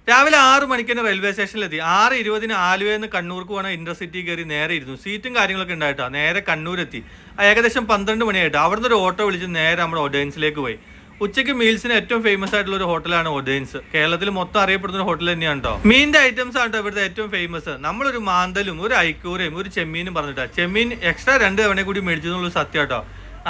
രാവിലെ 6 മണിക്ക് തന്നെ റെയിൽവേ സ്റ്റേഷനിലെത്തി. 6:20 ആലുവയിൽ നിന്ന് കണ്ണൂർക്ക് പോകണ ഇന്റർസിറ്റി കയറി നേരെ ഇരുന്നു. സീറ്റും കാര്യങ്ങളൊക്കെ ഉണ്ടായിട്ടാ. നേരെ കണ്ണൂരെത്തി. ഏകദേശം 12 മണിയായിട്ട് അവിടുന്ന് ഒരു ഓട്ടോ വിളിച്ച് നേരെ നമ്മുടെ ഒഡേൻസിലേക്ക് പോയി. ഉച്ചയ്ക്ക് മീൽസിന് ഏറ്റവും ഫേമസ് ആയിട്ടുള്ള ഒരു ഹോട്ടലാണ് ഒഡേൻസ്. കേരളത്തിൽ മൊത്തം അറിയപ്പെടുന്ന ഒരു ഹോട്ടൽ തന്നെയാണ് കേട്ടോ. മീനിന്റെ ഐറ്റംസ് ആണ് ഇവിടുത്തെ ഏറ്റവും ഫേമസ്. നമ്മളൊരു മാന്തലും ഒരു ഐക്കൂരയും ഒരു ചെമ്മീനും പറഞ്ഞിട്ടാ. ചെമ്മീൻ എക്സ്ട്രാ 2 തവണ കൂടി മേടിച്ചു എന്നുള്ളൊരു സത്യം കേട്ടോ.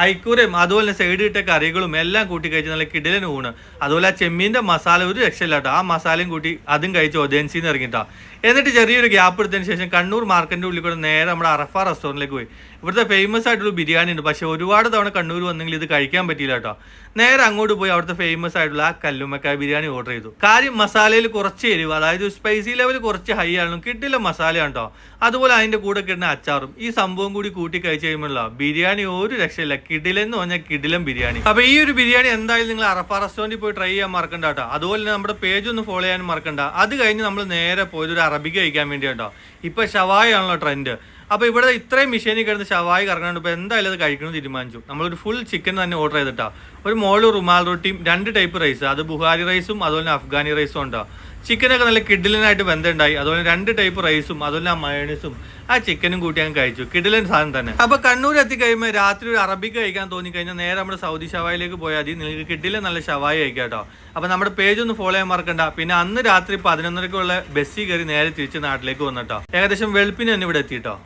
ഐക്കൂരയും അതുപോലെ സൈഡ് ഇട്ട കറികളും എല്ലാം കൂട്ടി കഴിച്ച് നല്ല കിടിലൻ ഊണ്. അതുപോലെ ആ ചെമ്മീൻ്റെ മസാല ഒരു രക്ഷയില്ല കേട്ടോ. ആ മസാലയും കൂട്ടി അതും കഴിച്ച് ഒതേൻസിന്ന് ഇറങ്ങിട്ടാ. എന്നിട്ട് ചെറിയൊരു ഗ്യാപ്പ് എടുത്തതിന് ശേഷം കണ്ണൂർ മാർക്കറ്റിൻ്റെ ഉള്ളിൽ കൂടെ നേരെ നമ്മുടെ അറഫ റെസ്റ്റോറൻറ്റിലേക്ക് പോയി. ഇവിടുത്തെ ഫേമസ് ആയിട്ടുള്ള ബിരിയാണി ഉണ്ട്. പക്ഷേ ഒരുപാട് തവണ കണ്ണൂർ വന്നെങ്കിൽ ഇത് കഴിക്കാൻ പറ്റിയില്ല കേട്ടോ. നേരെ അങ്ങോട്ട് പോയി അവിടുത്തെ ഫേമസ് ആയിട്ടുള്ള ആ കല്ലുമ്മക്കായ ബിരിയാണി ഓർഡർ ചെയ്തു. കാര്യം മസാലയിൽ കുറച്ച് എരിവ്, അതായത് സ്പൈസി ലെവൽ കുറച്ച് ഹൈ ആണെങ്കിലും കിട്ടില്ല മസാലയാണ് കേട്ടോ. അതുപോലെ അതിൻ്റെ കൂടെ കിട്ടുന്ന അച്ചാറും ഈ സംഭവം കൂടി കൂട്ടി കഴിച്ച് കഴിയുമ്പോഴുള്ള ബിരിയാണി ഒരു രക്ഷയില്ല. കിടിലെന്ന് പറഞ്ഞാൽ കിടിലൻ ബിരിയാണി. അപ്പൊ ഈ ഒരു ബിരിയാണി എന്തായാലും നിങ്ങൾ അറഫ റെസ്റ്റോറൻറ്റിൽ പോയി ട്രൈ ചെയ്യാൻ മറക്കണ്ട കേട്ടോ. അതുപോലെ തന്നെ നമ്മുടെ പേജ് ഒന്ന് ഫോളോ ചെയ്യാനും മറക്കണ്ട. അത് കഴിഞ്ഞ് നമ്മൾ നേരെ പോയത് ഒരു അറബിക്ക് കഴിക്കാൻ വേണ്ടി കേട്ടോ. ഇപ്പൊ ഷവായ ആണല്ലോ ട്രെൻഡ്. അപ്പോൾ ഇവിടെ ഇത്രയും മിഷീനിൽ കിടന്ന് ഷവായി കറങ്ങാണ്ട് ഇപ്പോൾ എന്തായാലും അത് കഴിക്കണമെന്ന് തീരുമാനിച്ചു. നമ്മളൊരു ഫുൾ ചിക്കൻ തന്നെ ഓർഡർ ചെയ്തിട്ടാ. ഒരു മോള് റുമാൽ റൊട്ടിയും 2 ടൈപ്പ് റൈസ്, അത് ബുഹാരി റൈസും അതുപോലെ അഫ്ഗാനി റൈസും ഉണ്ടോ. ചിക്കനൊക്കെ നല്ല കിഡിലനായിട്ട് വെന്തുണ്ടായി. അതുപോലെ 2 ടൈപ്പ് റൈസും അതുപോലെ ആ മയണീസും ആ ചിക്കനും കൂട്ടി ഞാൻ കഴിച്ചു. കിഡിലൻ സാധനം തന്നെ. അപ്പൊ കണ്ണൂർ എത്തിക്കഴിയുമ്പോൾ രാത്രി ഒരു അറബിക്ക് കഴിക്കാൻ തോന്നിക്കഴിഞ്ഞാൽ നേരെ നമ്മുടെ സൗദി ഷവായിലേക്ക് പോയാൽ മതി. നിങ്ങൾക്ക് കിഡിലൻ നല്ല ഷവായി കഴിക്കാം കേട്ടോ. അപ്പൊ നമ്മുടെ പേജ് ഒന്ന് ഫോളോ ചെയ്യാൻ മറക്കണ്ട. പിന്നെ അന്ന് രാത്രി 11:30 ബസ്സിൽ കയറി നേരെ തിരിച്ച് നാട്ടിലേക്ക് വന്നിട്ടോ. ഏകദേശം വെളുപ്പിന് തന്നെ ഇവിടെ എത്തിയിട്ടോ.